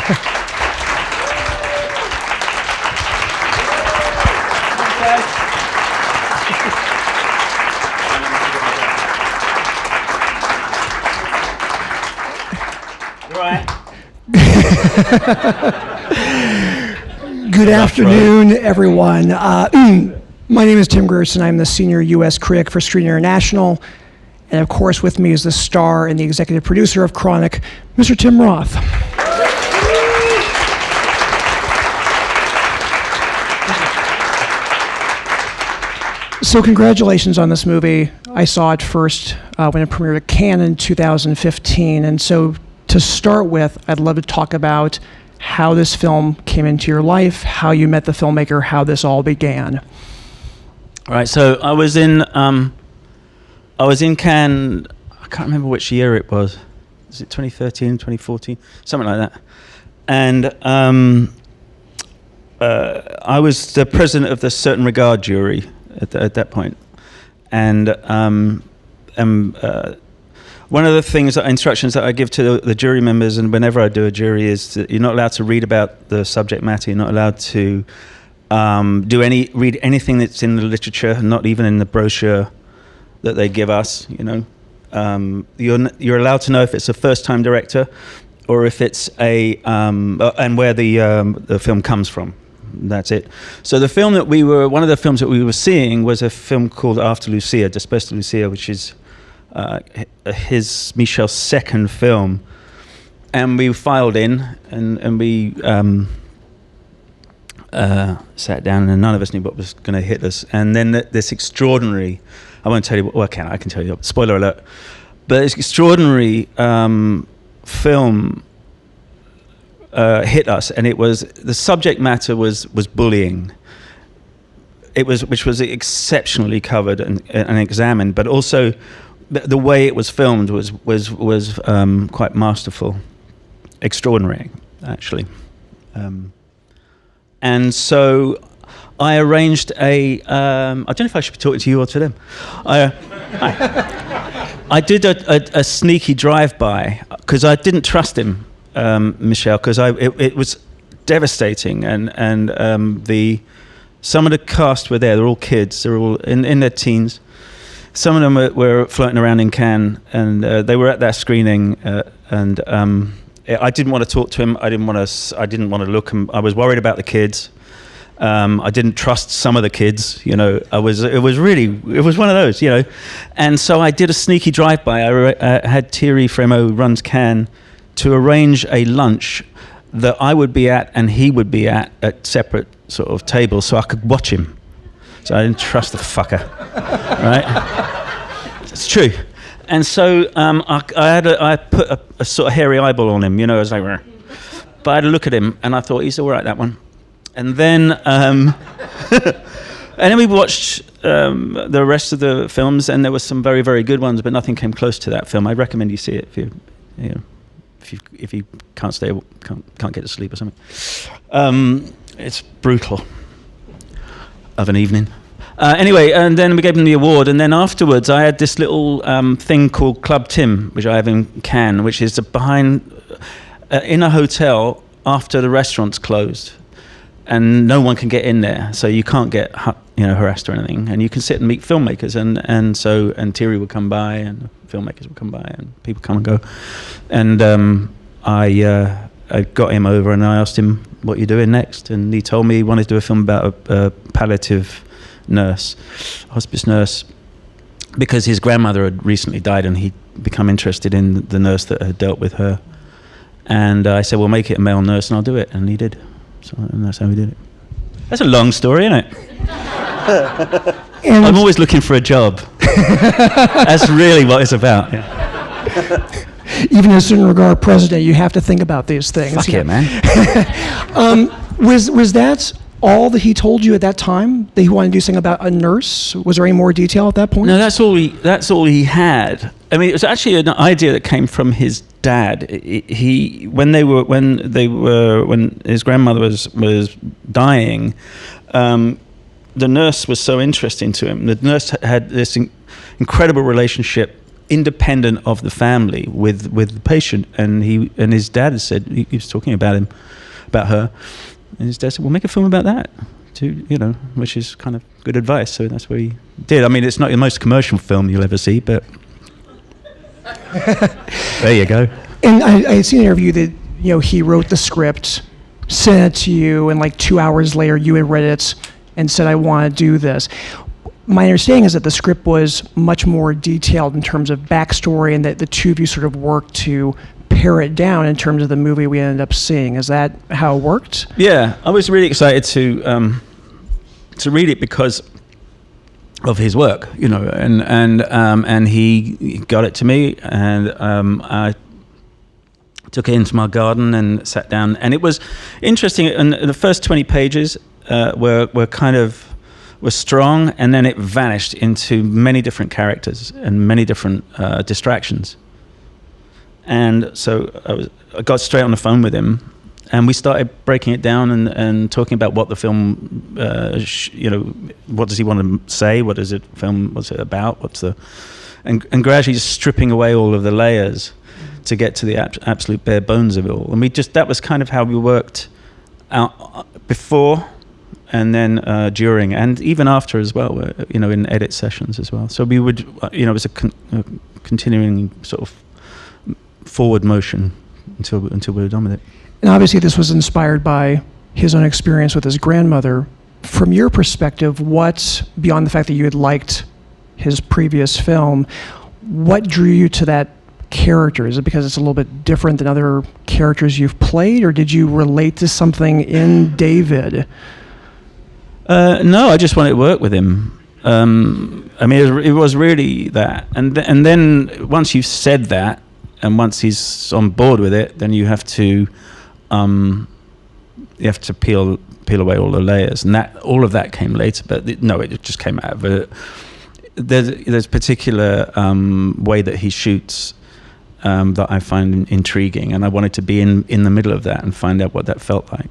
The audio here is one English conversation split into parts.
Good afternoon, everyone. My name is Tim Grierson. I'm the senior U.S. critic for Screen International. And of course, with me is the star and the executive producer of Chronic, Mr. Tim Roth. So congratulations on this movie. I saw it first when it premiered at Cannes in 2015. And so to start with, I'd love to talk about how this film came into your life, how you met the filmmaker, how this all began. All right, so I was in Cannes, I can't remember which year it was. Was it 2013, 2014? Something like that. And I was the president of the Certain Regard jury at that point. And one of the instructions that I give to the jury members, and whenever I do a jury, is that you're not allowed to read about the subject matter. You're not allowed to read anything that's in the literature, not even in the brochure that they give us. You know, you're allowed to know if it's a first-time director, or if it's and where the film comes from. That's it. So one of the films that we were seeing was a film called After Lucia, Después de Lucia, which is Michel's second film, and we filed in and we sat down, and none of us knew what was going to hit us. And then this extraordinary, I won't tell you what, well, I can tell you, spoiler alert, but this extraordinary film hit us, and it was, the subject matter was bullying. Which was exceptionally covered and examined, but also the way it was filmed was quite masterful, extraordinary, actually. And so I arranged I don't know if I should be talking to you or to them. I did a sneaky drive-by because I didn't trust him, Michel, because it was devastating, and some of the cast were there. They're all kids. They're all in their teens. Some of them were floating around in Cannes, and they were at that screening. And I didn't want to talk to him. I didn't want to look. I was worried about the kids. I didn't trust some of the kids. You know, it was one of those. You know, and so I did a sneaky drive-by. I had Thierry Frémaux, who runs Cannes, to arrange a lunch that I would be at and he would be at separate sort of tables, so I could watch him. So I didn't trust the fucker, right? It's true. And so I put a sort of hairy eyeball on him, you know, I was like, rrr. But I had a look at him, and I thought, he's all right, that one. And then, and then we watched the rest of the films, and there were some very, very good ones, but nothing came close to that film. I recommend you see it if you can't get to sleep or something. It's brutal of an evening. Anyway, and then we gave him the award, and then afterwards I had this little thing called Club Tim, which I have in Cannes, which is behind in a hotel after the restaurant's closed, and no one can get in there, so you can't get harassed or anything, and you can sit and meet filmmakers, and Thierry would come by, and filmmakers would come by, and people come and go, and I got him over and I asked him, what are you doing next? And he told me he wanted to do a film about a palliative nurse, hospice nurse, because his grandmother had recently died and he'd become interested in the nurse that had dealt with her. And I said, well, make it a male nurse and I'll do it. And he did. And that's how we did it. That's a long story, isn't it? I'm always looking for a job. That's really what it's about. Yeah. Even as Certain Regard president, you have to think about these things. Fuck it, man. Was that all that he told you at that time? That he wanted to do something about a nurse? Was there any more detail at that point? No, that's all he had. I mean, it was actually an idea that came from his dad. When his grandmother was dying, the nurse was so interesting to him. The nurse had this incredible relationship independent of the family with the patient. And his dad has said, he was talking about her, and his dad said, well, make a film about that, which is kind of good advice. So that's what he did. I mean, it's not the most commercial film you'll ever see, but there you go. And I had seen an interview that, he wrote the script, sent it to you, and like 2 hours later you had read it and said, I want to do this. My understanding is that the script was much more detailed in terms of backstory, and that the two of you sort of worked to pare it down in terms of the movie we ended up seeing. Is that how it worked? Yeah, I was really excited to read it because of his work, and he got it to me, and I took it into my garden and sat down, and it was interesting. And the first 20 pages were strong, and then it vanished into many different characters and many different distractions. And so I got straight on the phone with him, and we started breaking it down and talking about what the film, what does he want to say? What's it about? And gradually just stripping away all of the layers to get to the absolute bare bones of it all. And that was kind of how we worked out before, and then during, and even after as well, in edit sessions as well. So we would, it was a continuing sort of forward motion until we were done with it. And obviously this was inspired by his own experience with his grandmother. From your perspective, what, beyond the fact that you had liked his previous film, what drew you to that character? Is it because it's a little bit different than other characters you've played, or did you relate to something in David? No, I just wanted to work with him. It was really that. And then once you've said that, and once he's on board with it, then you have to peel away all the layers, and all of that came later. But it just came out of it. There's a particular way that he shoots that I find intriguing, and I wanted to be in the middle of that and find out what that felt like.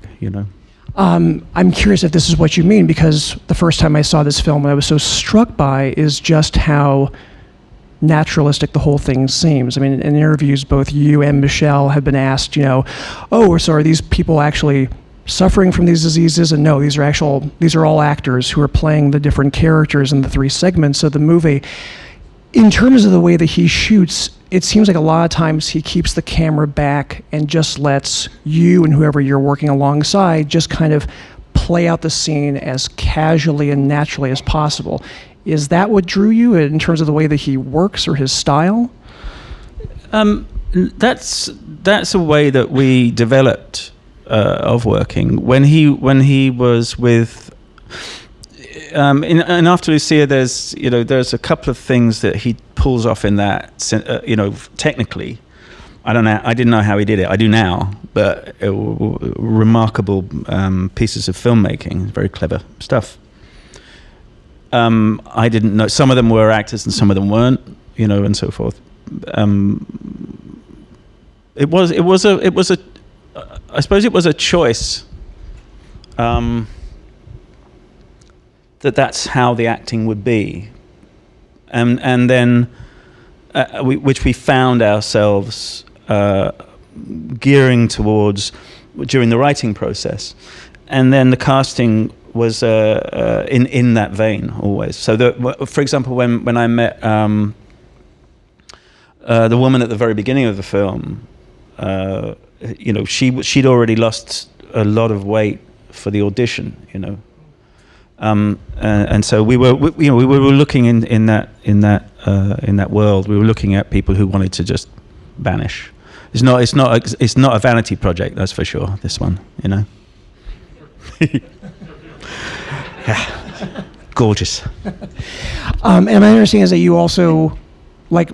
I'm curious if this is what you mean, because the first time I saw this film, what I was so struck by is just how naturalistic the whole thing seems. I mean, in interviews, both you and Michelle have been asked, so are these people actually suffering from these diseases? And no, these are all actors who are playing the different characters in the three segments of the movie. In terms of the way that he shoots, it seems like a lot of times he keeps the camera back and just lets you and whoever you're working alongside just kind of play out the scene as casually and naturally as possible. Is that what drew you in terms of the way that he works or his style? That's a way that we developed of working. When he was with, and after Lucia, there's a couple of things that he pulls off in that, technically. I don't know. I didn't know how he did it. I do now, but remarkable pieces of filmmaking, very clever stuff. I didn't know. Some of them were actors and some of them weren't, and so forth. It was a I suppose it was a choice. That's how the acting would be, and then which we found ourselves gearing towards during the writing process, and then the casting was in that vein always. So, for example, when I met the woman at the very beginning of the film, she'd already lost a lot of weight for the audition, and so we were looking in that world. We were looking at people who wanted to just vanish. It's not a vanity project, that's for sure. This one, Yeah. Gorgeous. And my understanding is that you also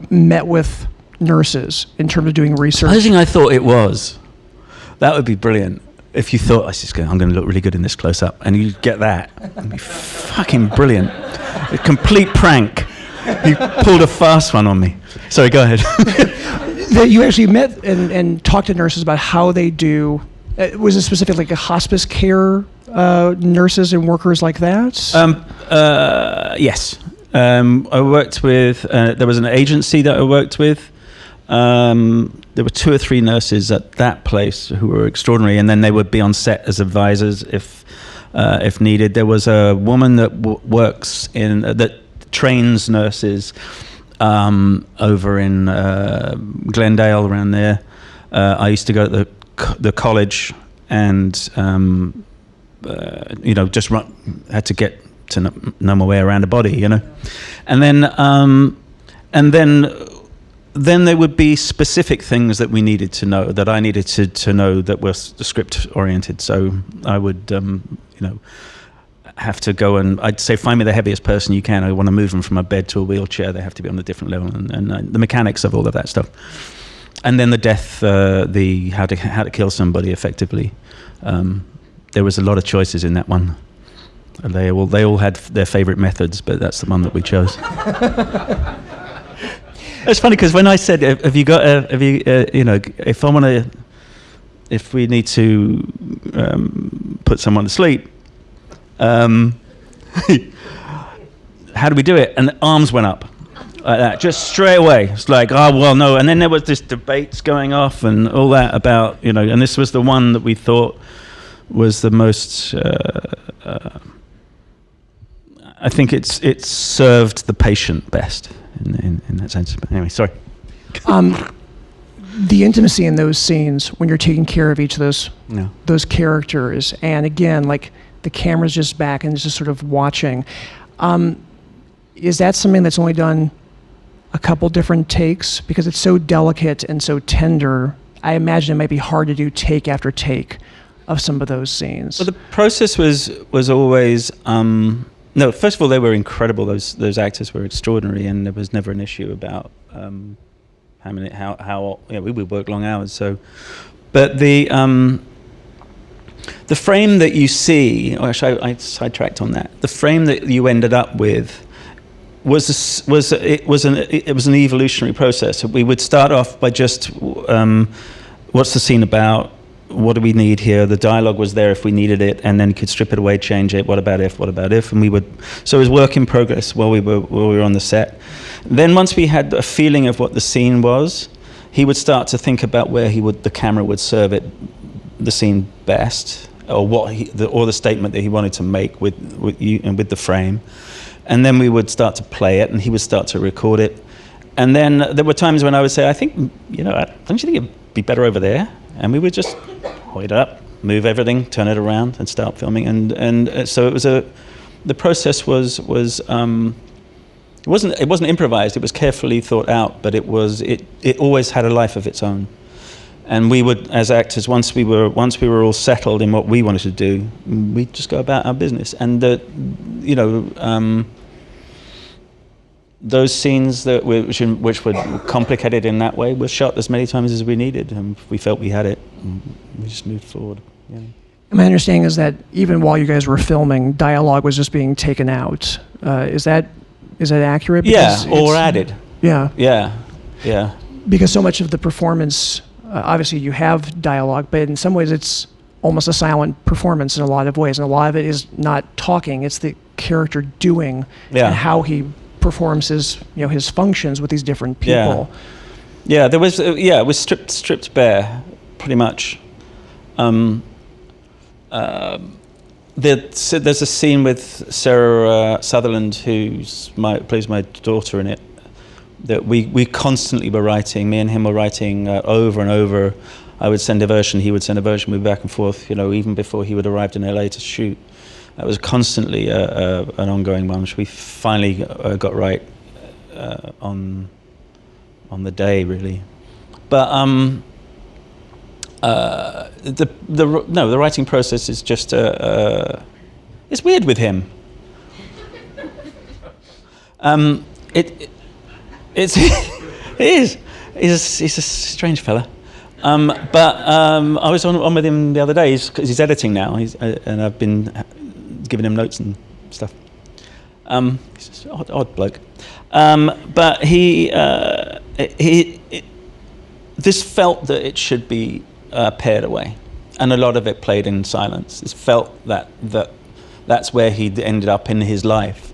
met with nurses in terms of doing research. Supposing I thought it was, that would be brilliant. If you thought I'm going to look really good in this close up, and you get that, it'd be fucking brilliant. A complete prank. You pulled a fast one on me. Sorry, go ahead. That you actually met and talked to nurses about how they do. Was it specifically like a hospice care nurses and workers like that? Yes. I worked with, there was an agency that I worked with. There were 2 or 3 nurses at that place who were extraordinary, and then they would be on set as advisors if needed. There was a woman that works in, that trains nurses over in Glendale, around there. I used to go to the college and, just had to get to know my way around a body, and then there would be specific things that we needed to know, that I needed to know, that were script oriented. So I would, have to go and I'd say, find me the heaviest person you can. I want to move them from a bed to a wheelchair. They have to be on a different level, and the mechanics of all of that stuff. And then the death, how to kill somebody effectively. There was a lot of choices in that one. They all had their favorite methods, but that's the one that we chose. It's funny because when I said, if we need to put someone to sleep, how do we do it? And the arms went up like that, just straight away. It's like, oh, well, no. And then there was this debates going off and all that about, and this was the one that we thought was the most, I think it served the patient best in that sense. But anyway, sorry. The intimacy in those scenes when you're taking care of each of those characters, and again, like the camera's just back and just sort of watching. Is that something that's only done a couple different takes? Because it's so delicate and so tender, I imagine it might be hard to do take after take of some of those scenes. Well, the process was always, no, first of all, they were incredible. Those actors were extraordinary, and there was never an issue about how we would work long hours. So, but the frame that you see, actually I sidetracked on that. The frame that you ended up with was an evolutionary process. We would start off by just what's the scene about? What do we need here? The dialogue was there if we needed it, and then you could strip it away, change it. What about if? What about if? And we would. So it was work in progress while we were on the set. Then once we had a feeling of what the scene was, he would start to think about where the camera would serve the scene best, or the statement that he wanted to make with you and with the frame. And then we would start to play it, and he would start to record it. And then there were times when I would say, I think, don't you think it'd be better over there? And we would just hold it up, move everything, turn it around, and start filming. And so it was the process was it wasn't improvised. It was carefully thought out, but it always had a life of its own. And we would, as actors, once we were all settled in what we wanted to do, we'd just go about our business. And those scenes which were complicated in that way were shot as many times as we needed, and we felt we had it, and we just moved forward. Yeah. My understanding is that even while you guys were filming, dialogue was just being taken out. Is that accurate? Because or added. Yeah. Yeah. Because so much of the performance, obviously you have dialogue, but in some ways it's almost a silent performance in a lot of ways, and a lot of it is not talking. It's the character doing and how he performs his functions with these different people. Yeah, there was it was stripped bare, pretty much. There's a scene with Sarah Sutherland, who plays my daughter in it, that we constantly were writing. Me and him were writing over and over. I would send a version, he would send a version, we'd back and forth. Even before he would arrived in LA to shoot. That was constantly an ongoing one, which we finally got right on the day, really. But the writing process is just it's weird with him. It is. He's a strange fella. But I was on with him the other day because he's editing now, and I've been giving him notes and stuff. He's an odd bloke. But this felt that it should be paired away, and a lot of it played in silence. It felt that's where he'd ended up in his life.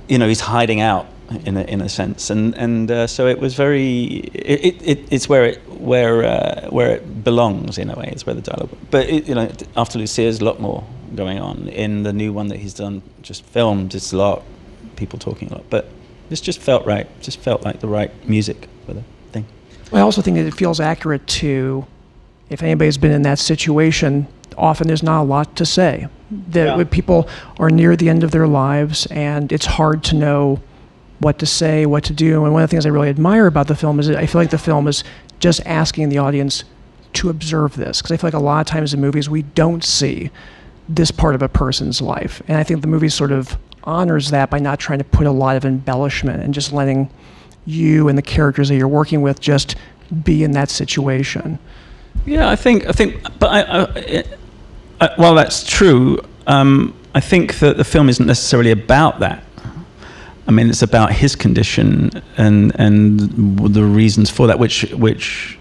he's hiding out in a sense, and so it was very. It's where it belongs in a way. It's where the dialogue. But after Lucia, there's a lot more going on in the new one that he's done, just filmed. It's a lot, people talking a lot, but this just felt right. Just felt like the right music for the thing. I also think that it feels accurate to, if anybody's been in that situation, often there's not a lot to say. When people are near the end of their lives, and it's hard to know what to say, what to do. And one of the things I really admire about the film is that I feel like the film is just asking the audience to observe this, because I feel like a lot of times in movies we don't see this part of a person's life. And I think the movie sort of honors that by not trying to put a lot of embellishment and just letting you and the characters that you're working with just be in that situation. Yeah, I think, but while that's true, I think that the film isn't necessarily about that. I mean, it's about his condition and the reasons for that, which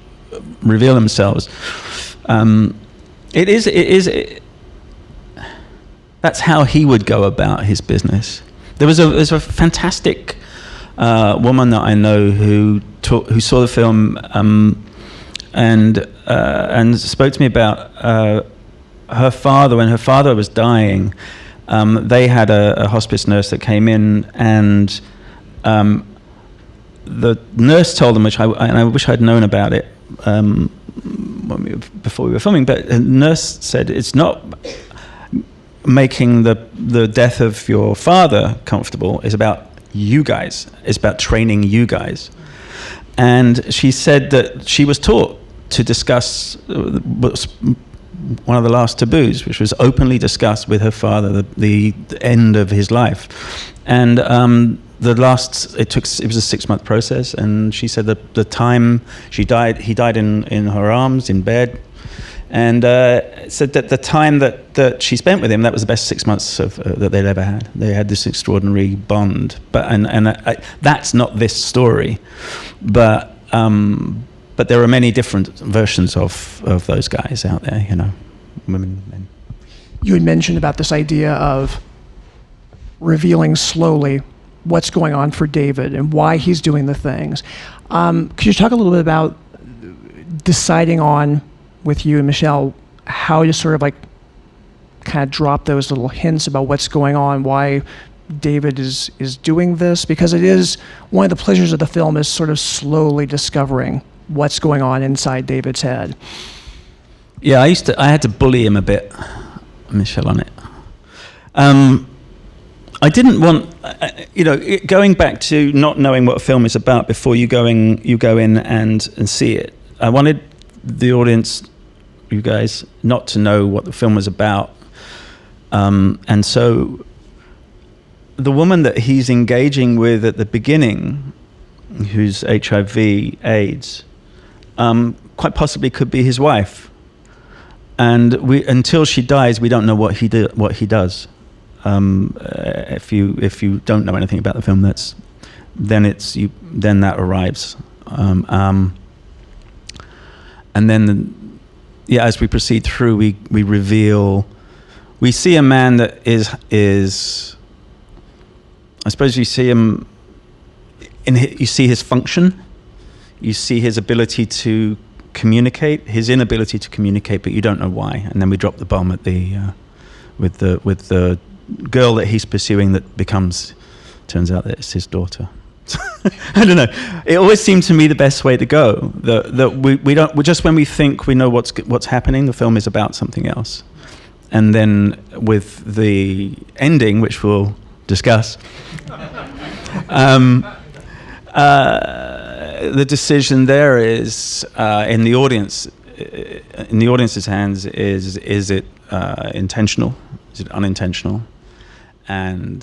reveal themselves. It is. That's how he would go about his business. There's a fantastic woman that I know who saw the film and spoke to me about her father. When her father was dying, they had a hospice nurse that came in, and the nurse told them, and I wish I'd known about it before we were filming, but the nurse said, it's not making the death of your father comfortable, it's about you guys. It's about training you guys. And she said that she was taught to discuss one of the last taboos, which was openly discussed with her father, the end of his life. And it was a 6-month process, and she said that the time he died in her arms, in bed, and said that the time that she spent with him, that was the best 6 months that they'd ever had. They had this extraordinary bond. But that's not this story, but there are many different versions of those guys out there, women, men. You had mentioned about this idea of revealing slowly what's going on for David and why he's doing the things. Could you talk a little bit about deciding on, with you and Michelle, how to sort of kind of drop those little hints about what's going on, why David is doing this? Because it is one of the pleasures of the film, is sort of slowly discovering what's going on inside David's head. Yeah, I had to bully him a bit, Michelle, on it. I didn't want, going back to not knowing what a film is about before you go in and see it. I wanted the audience, you guys, not to know what the film was about. And so the woman that he's engaging with at the beginning, who's HIV/AIDS, quite possibly could be his wife. And until she dies, we don't know what he does. If you don't know anything about the film, then that arrives. And then, as we proceed through, we reveal, we see a man that is. I suppose you see him. You see his function. You see his ability to communicate, his inability to communicate, but you don't know why. And then we drop the bomb at with the girl that he's pursuing that turns out that it's his daughter. I don't know. It always seemed to me the best way to go. That we don't, just when we think we know what's happening, the film is about something else. And then with the ending, which we'll discuss, the decision there is in the audience's hands. Is it intentional? Is it unintentional? And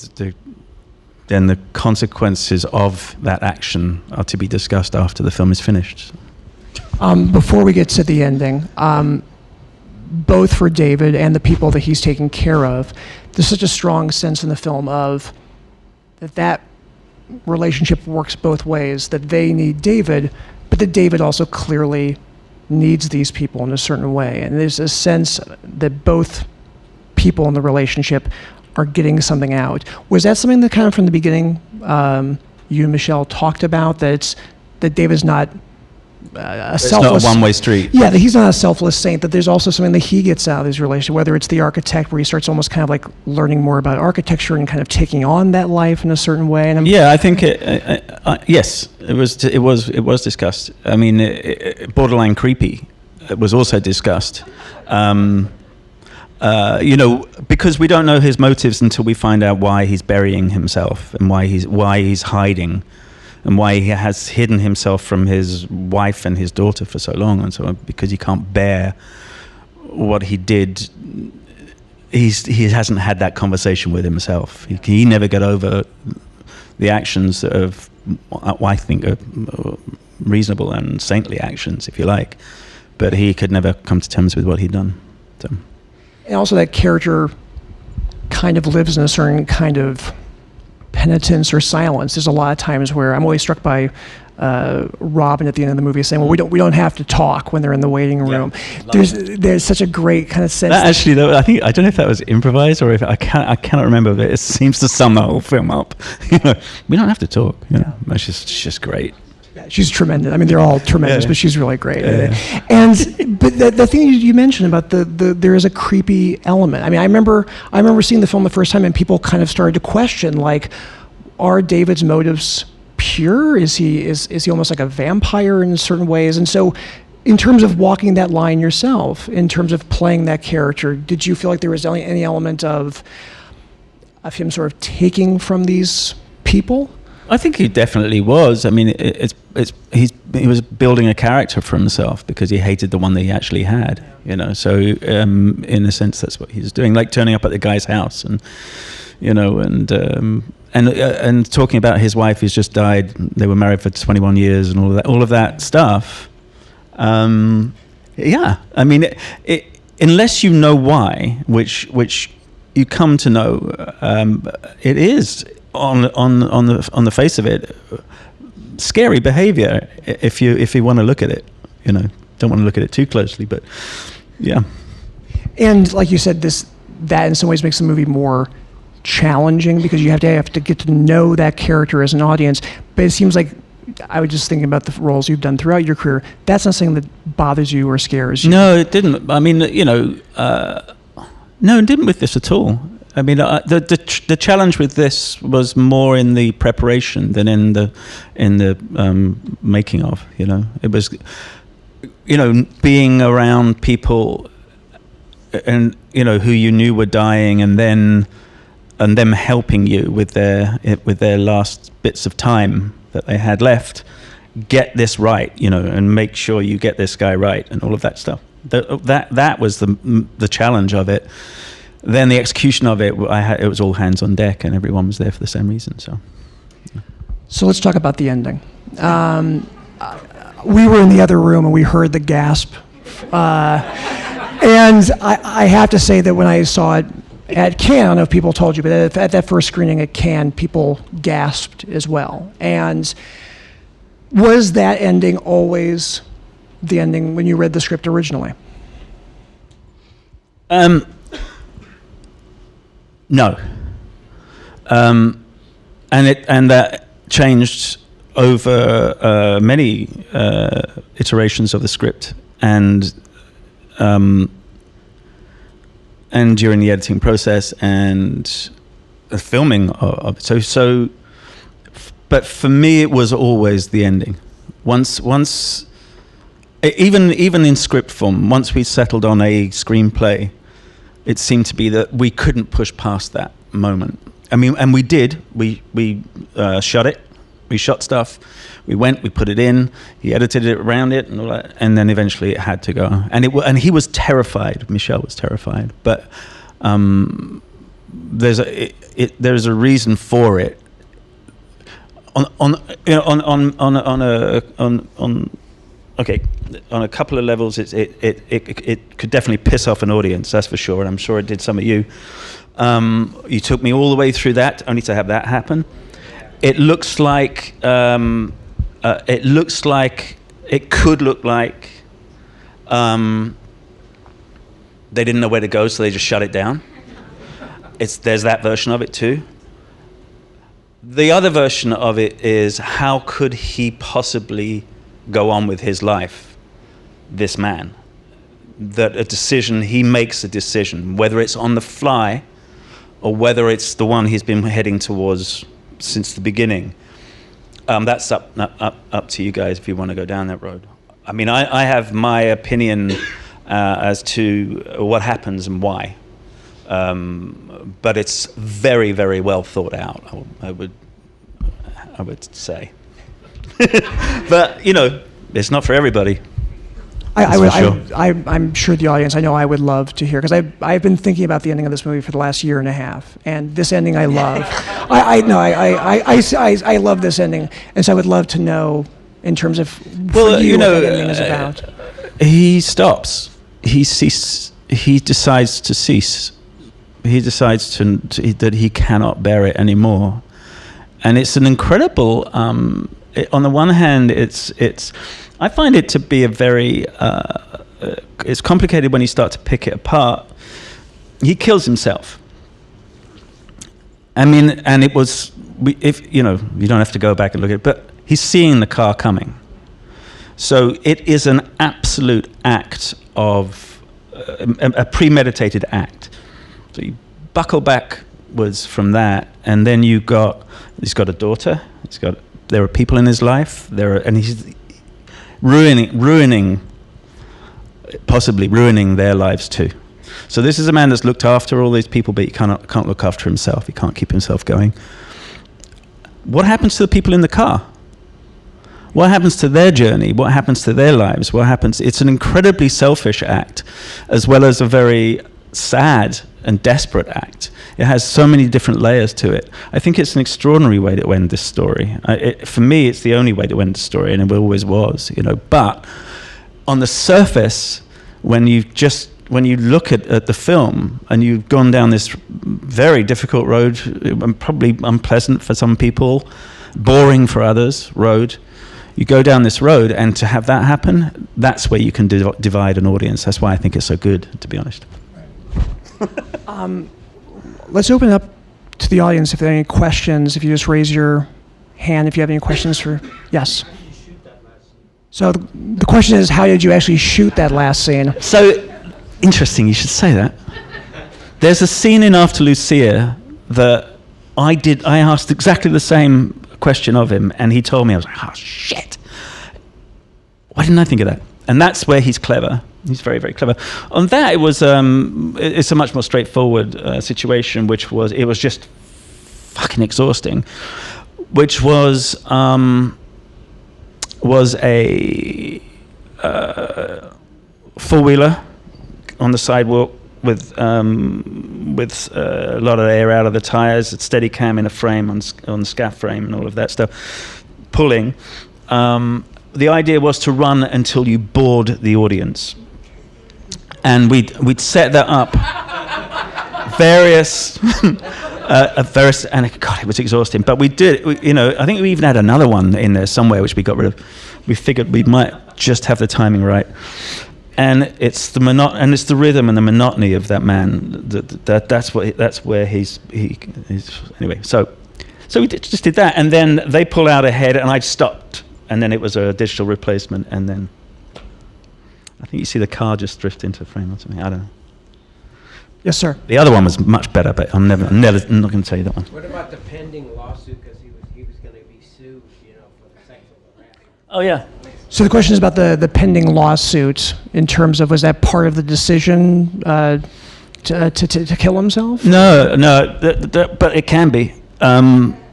then the consequences of that action are to be discussed after the film is finished. Before we get to the ending, both for David and the people that he's taking care of, there's such a strong sense in the film of that relationship works both ways, that they need David, but that David also clearly needs these people in a certain way. And there's a sense that both people in the relationship are getting something out. Was that something that kind of from the beginning you and Michelle talked about, that David's not a selfless... It's not a one-way street. Yeah, that he's not a selfless saint, that there's also something that he gets out of his relationship, whether it's the architect, where he starts almost kind of like learning more about architecture and kind of taking on that life in a certain way. And yeah, I think yes, it was discussed. I mean, borderline creepy. It was also discussed. Because we don't know his motives until we find out why he's burying himself and why he's hiding, and why he has hidden himself from his wife and his daughter for so long, and so on, because he can't bear what he did. He hasn't had that conversation with himself. He never got over the actions of what I think are reasonable and saintly actions, if you like, but he could never come to terms with what he'd done. So. And also that character kind of lives in a certain kind of penitence or silence. There's a lot of times where I'm always struck by Robin at the end of the movie saying, "Well, we don't have to talk," when they're in the waiting room. Yeah, there's such a great kind of sense. That actually, though, I don't know if that was improvised or if I cannot remember, but it seems to sum the whole film up. We don't have to talk. It's just great. She's tremendous. I mean, they're all tremendous, but she's really great. Yeah. But the thing you mentioned about there is a creepy element. I mean, I remember seeing the film the first time, and people kind of started to question, like, are David's motives pure? Is he almost like a vampire in certain ways? And so, in terms of walking that line yourself, in terms of playing that character, did you feel like there was any element of him sort of taking from these people? I think he definitely was. I mean, he was building a character for himself because he hated the one that he actually had. So in a sense, that's what he was doing, like turning up at the guy's house and talking about his wife who's just died. They were married for 21 years and all of that stuff. Yeah, I mean, unless you know why, which you come to know, it is. On the face of it, scary behavior if you want to look at it. Don't want to look at it too closely, but yeah. And like you said, that in some ways makes the movie more challenging because you have to get to know that character as an audience. But it seems like, I was just thinking about the roles you've done throughout your career, that's not something that bothers you or scares you. No, it didn't. I mean, no, it didn't with this at all. I mean, the challenge with this was more in the preparation than in the making of. It was, being around people, and who you knew were dying, and them helping you with their last bits of time that they had left. Get this right, and make sure you get this guy right, and all of that stuff. That was the challenge of it. Then the execution of it, it was all hands on deck, and everyone was there for the same reason. So let's talk about the ending. We were in the other room, and we heard the gasp. And I have to say that when I saw it at Cannes, I don't know if people told you, but at that first screening at Cannes, people gasped as well. And was that ending always the ending when you read the script originally? No, and that changed over many iterations of the script, and during the editing process and the filming of it. So, but for me, it was always the ending. Once, even in script form, once we settled on a screenplay, it seemed to be that we couldn't push past that moment. I mean, and we did. We shot it. We shot stuff. We put it in. He edited it around it, and all that. And then eventually it had to go. And he was terrified. Michelle was terrified. But there's a reason for it. Okay, on a couple of levels, it could definitely piss off an audience, that's for sure, and I'm sure it did some of you. You took me all the way through that, only to have that happen. It looks like it could look like they didn't know where to go, so they just shut it down. there's that version of it too. The other version of it is, how could he possibly go on with his life, this man? That he makes a decision, whether it's on the fly or whether it's the one he's been heading towards since the beginning. That's up to you guys if you want to go down that road. I mean, I have my opinion as to what happens and why. But it's very, very well thought out, I would say. But, you know, it's not for everybody. I'm sure the audience, I know I would love to hear, because I've been thinking about the ending of this movie for the last year and a half, and this ending I love. I love this ending, and so I would love to know, in terms of what that ending is about. He stops. He decides to cease. He decides that he cannot bear it anymore, and it's an incredible. On the one hand, I find it to be a very. It's complicated when you start to pick it apart. He kills himself. I mean, and it was. If you know, you don't have to go back and look at it, but he's seeing the car coming. So it is an absolute act of a premeditated act. So you buckle backwards from that, and then he's got a daughter. There are people in his life. And he's possibly ruining their lives too. So this is a man that's looked after all these people, but he can't look after himself. He can't keep himself going. What happens to the people in the car? What happens to their journey? What happens to their lives? It's an incredibly selfish act, as well as a very sad and desperate act. It has so many different layers to it. I think it's an extraordinary way to end this story. For me, it's the only way to end the story, and it always was, you know. But on the surface, when you look at the film and you've gone down this very difficult road, and probably unpleasant for some people, boring for others, road, you go down this road, and to have that happen, that's where you can divide an audience. That's why I think it's so good, to be honest. Let's open up to the audience if there are any questions. If you just raise your hand if you have any questions for... Yes? How did you shoot that last scene? So the question is, how did you actually shoot that last scene? So, interesting, you should say that. There's a scene in After Lucia that I asked exactly the same question of him, and he told me. I was like, oh shit, why didn't I think of that? And that's where he's clever. He's very, very clever. On that, it's a much more straightforward situation, it was just fucking exhausting, which was a four-wheeler on the sidewalk with a lot of air out of the tires, a steady cam in a frame on the scaff frame and all of that stuff, pulling. The idea was to run until you bored the audience, and we'd set that up. various, and God, it was exhausting. But we did, I think we even had another one in there somewhere which we got rid of. We figured we might just have the timing right. And it's the rhythm and the monotony of that man. That's where he's anyway. So we just did that, and then they pull out ahead, and I stopped, and then it was a digital replacement, and then I think you see the car just drift into a frame or something. I don't know. Yes, sir. The other one was much better, but I'm not going to tell you that one. What about the pending lawsuit? Because he was going to be sued, for the sexual harassment. Oh yeah. So the question is about the pending lawsuit in terms of, was that part of the decision to kill himself? No, but it can be.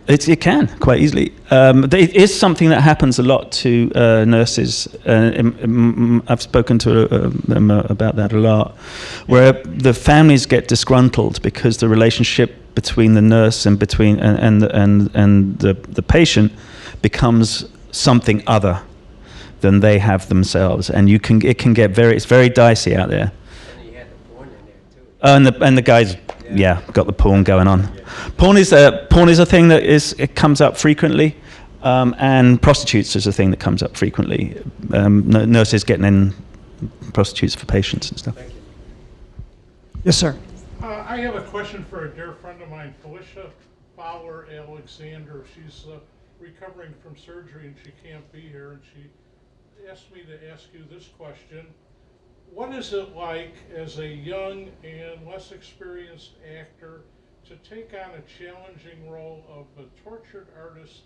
It can quite easily. It is something that happens a lot to nurses. I've spoken to them about that a lot, where the families get disgruntled because the relationship between the nurse and the patient becomes something other than they have themselves, and it can get it's very dicey out there. And you had the porn in there too. And the guys, got the porn going on. Porn is a thing that it comes up frequently, and prostitutes is a thing that comes up frequently. Nurses getting in prostitutes for patients and stuff. Yes, sir. I have a question for a dear friend of mine, Felicia Fowler Alexander. She's recovering from surgery and she can't be here, and she asked me to ask you this question. What is it like as a young and less experienced actor to take on a challenging role of the tortured artist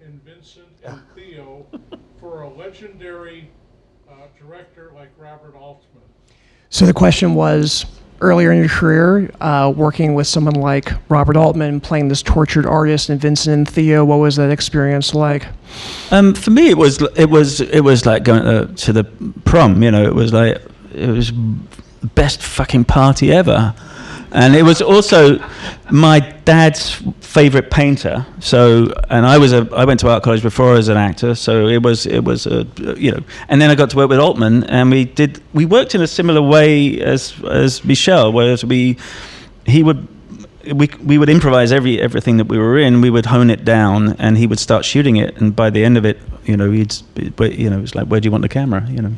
in Vincent and Theo for a legendary director like Robert Altman? So the question was, earlier in your career, working with someone like Robert Altman, playing this tortured artist in Vincent and Theo, what was that experience like? For me, it was like going to the prom. You know, it was the best fucking party ever. And it was also my dad's favorite painter. So, and I went to art college before as an actor. So it was you know. And then I got to work with Altman, and we worked in a similar way as Michel, whereas we would improvise everything that we were in. We would hone it down, and he would start shooting it. And by the end of it, you know, it was like, where do you want the camera? You know.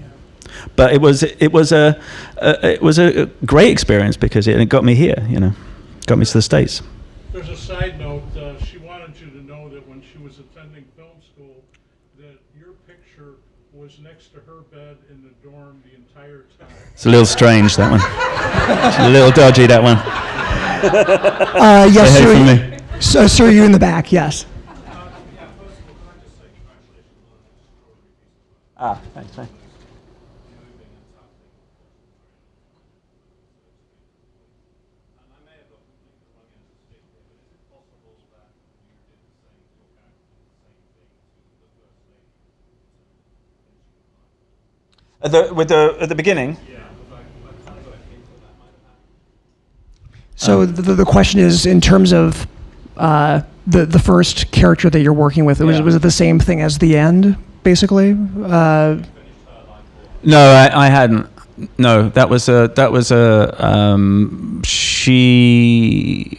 But it was a great experience because it got me here, you know, got me to the States. There's a side note. She wanted you to know that when she was attending film school, that your picture was next to her bed in the dorm the entire time. It's a little strange, that one. It's a little dodgy, that one. Yes, sir. Sir, you in the back, yes. Thanks, man. At the beginning? So the question is, in terms of the first character that you're working with, was it the same thing as the end, basically? No, I hadn't. No, she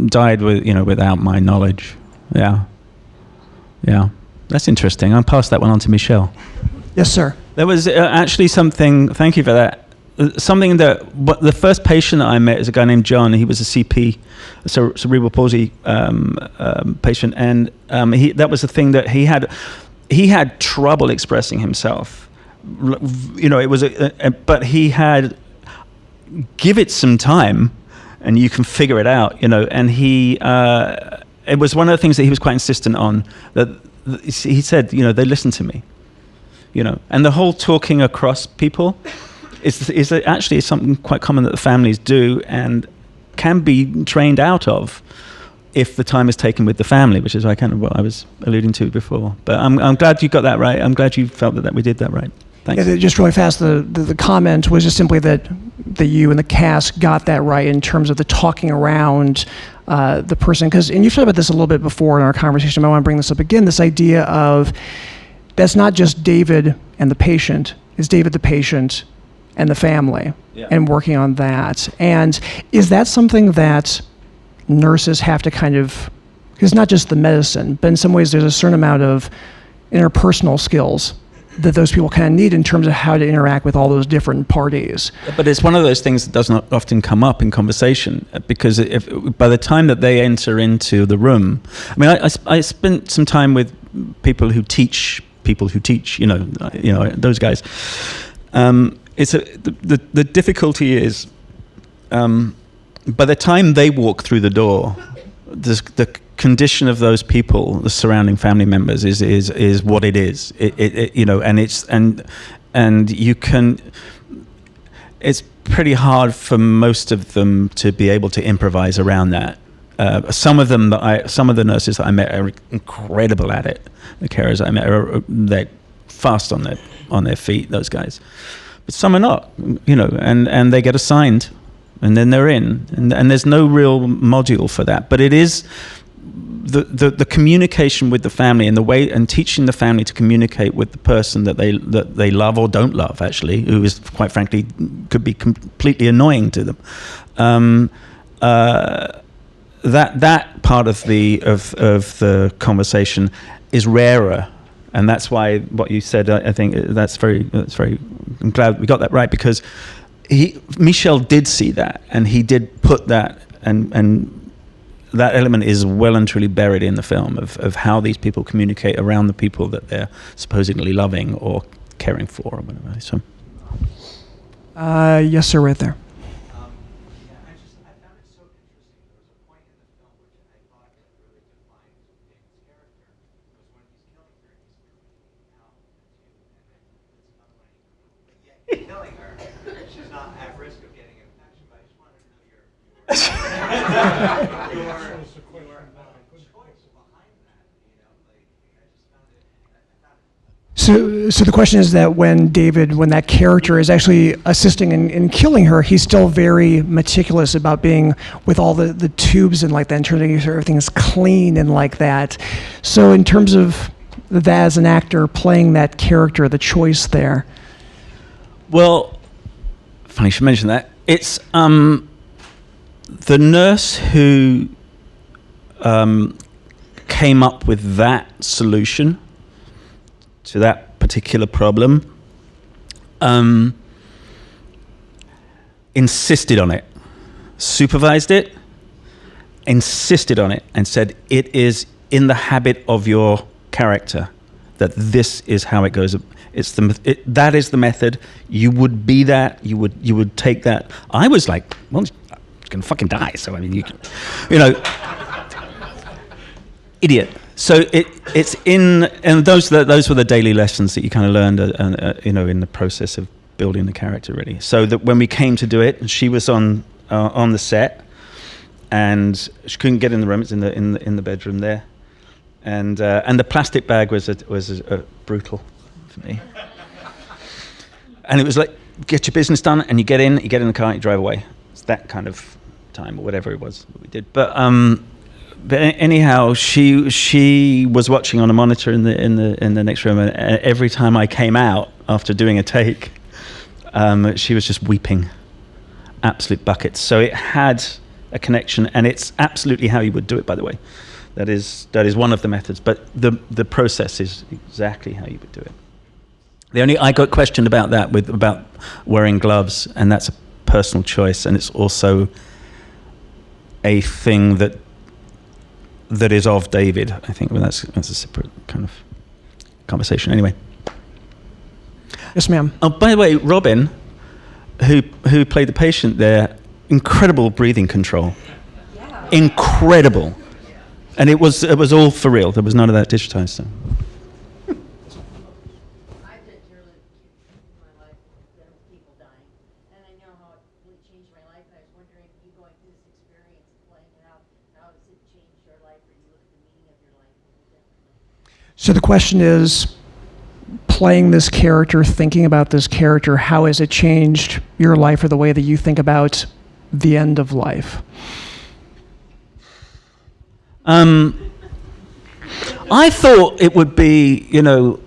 died without my knowledge. Yeah. That's interesting. I'll pass that one on to Michel. Yes, sir. There was actually something, thank you for that, something that, the first patient that I met is a guy named John. He was a CP, a cerebral palsy patient, and that was the thing that he had trouble expressing himself. You know, it was but he had, give it some time and you can figure it out, you know, and it was one of the things that he was quite insistent on, that he said, you know, they listen to me. You know, and the whole talking across people is actually something quite common that the families do and can be trained out of if the time is taken with the family, which is kind of what I was alluding to before. But I'm glad you got that right. I'm glad you felt that we did that right. Thanks. Yeah, just really fast, the comment was just simply that you and the cast got that right in terms of the talking around the person. And you've talked about this a little bit before in our conversation, but I want to bring this up again, this idea of that's not just David and the patient, it's David, the patient, and the family, and working on that. And is that something that nurses have to kind of, because not just the medicine, but in some ways there's a certain amount of interpersonal skills that those people kind of need in terms of how to interact with all those different parties. But it's one of those things that does not often come up in conversation, because by the time that they enter into the room, I mean, I spent some time with people who teach, you know, those guys. The difficulty is, by the time they walk through the door, the condition of those people, the surrounding family members, is what it is. You know, and you can. It's pretty hard for most of them to be able to improvise around that. Some of the nurses that I met are incredible at it. The carers I met they're fast on their feet. Those guys, but some are not. You know, and they get assigned, and then they're in, and there's no real module for that. But it is the communication with the family and the way, and teaching the family to communicate with the person that they love or don't love, actually, who is quite frankly could be completely annoying to them. That part of the conversation is rarer, and that's why what you said, I think that's very. I'm glad we got that right, because Michel did see that, and he did put that, and that element is well and truly buried in the film of how these people communicate around the people that they're supposedly loving or caring for or whatever. So, Yes, sir, right there. I found it so interesting. There was a point in the film which I thought that really defined David's character was when he's killing her and he's screaming out at you, and then it's another one. But yet you're killing her. She's not at risk of getting an infection. But I just wanted to know your choice behind that. I just found it. So the question is that when that character is actually assisting in killing her, he's still very meticulous about being with all the tubes and like that, in terms of making sure everything is clean and like that. So in terms of that as an actor playing that character, the choice there. well, funny you should mention that. It's the nurse who came up with that solution to that particular problem, insisted on it, supervised it, insisted on it, and said, it is in the habit of your character that this is how it goes. That is the method. You would be that. You would take that. I was like, well, it's gonna fucking die. So I mean, you know, idiot. So it's in, and those were the daily lessons that you kind of learned, in the process of building the character, really. So that when we came to do it, she was on the set, and she couldn't get in the room. It's in the bedroom there, and the plastic bag was brutal for me. And it was like, get your business done, and you get in the car, and you drive away. It's that kind of time, or whatever it was that we did. But anyhow, she was watching on a monitor in the next room, and every time I came out after doing a take, she was just weeping, absolute buckets. So it had a connection, and it's absolutely how you would do it, by the way. That is one of the methods, but the process is exactly how you would do it. I got questioned about that about wearing gloves, and that's a personal choice, and it's also a thing that is of David. I think that's a separate kind of conversation. Anyway. Yes, ma'am. Oh, by the way, Robin, who played the patient there, incredible breathing control. Yeah. Incredible. And it was all for real. There was none of that digitized. So. I've been dearly in my life with people dying, and I know how it really changed my life. And I was wondering, you going through this experience, playing it out, how has it changed your life, or you look at the meaning of your life differently? So the question is, playing this character, thinking about this character, how has it changed your life or the way that you think about the end of life? I thought it would be, a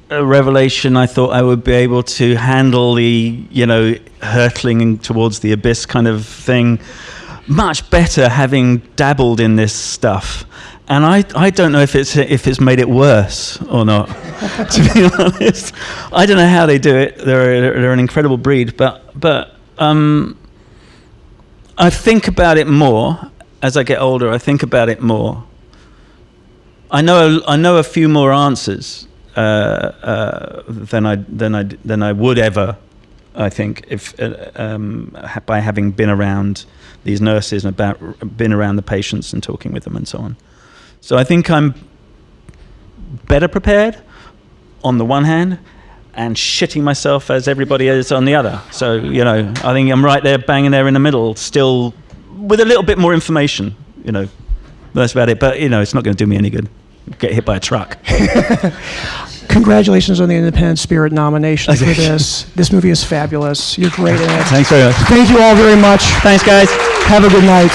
revelation. I thought I would be able to handle the, hurtling towards the abyss kind of thing much better, having dabbled in this stuff. And I don't know if it's made it worse or not. To be honest, I don't know how they do it. They're an incredible breed, but I think about it more as I get older. I think about it more. I know a few more answers than I would ever. I think if by having been around these nurses and been around the patients and talking with them and so on. So I think I'm better prepared on the one hand, and shitting myself as everybody is on the other. So, I think I'm right there, banging there in the middle, still with a little bit more information, That's about it. But, it's not going to do me any good. Get hit by a truck. Congratulations on the Independent Spirit nomination for this. This movie is fabulous. You're great in it. Thanks very much. Thank you all very much. Thanks, guys. Have a good night.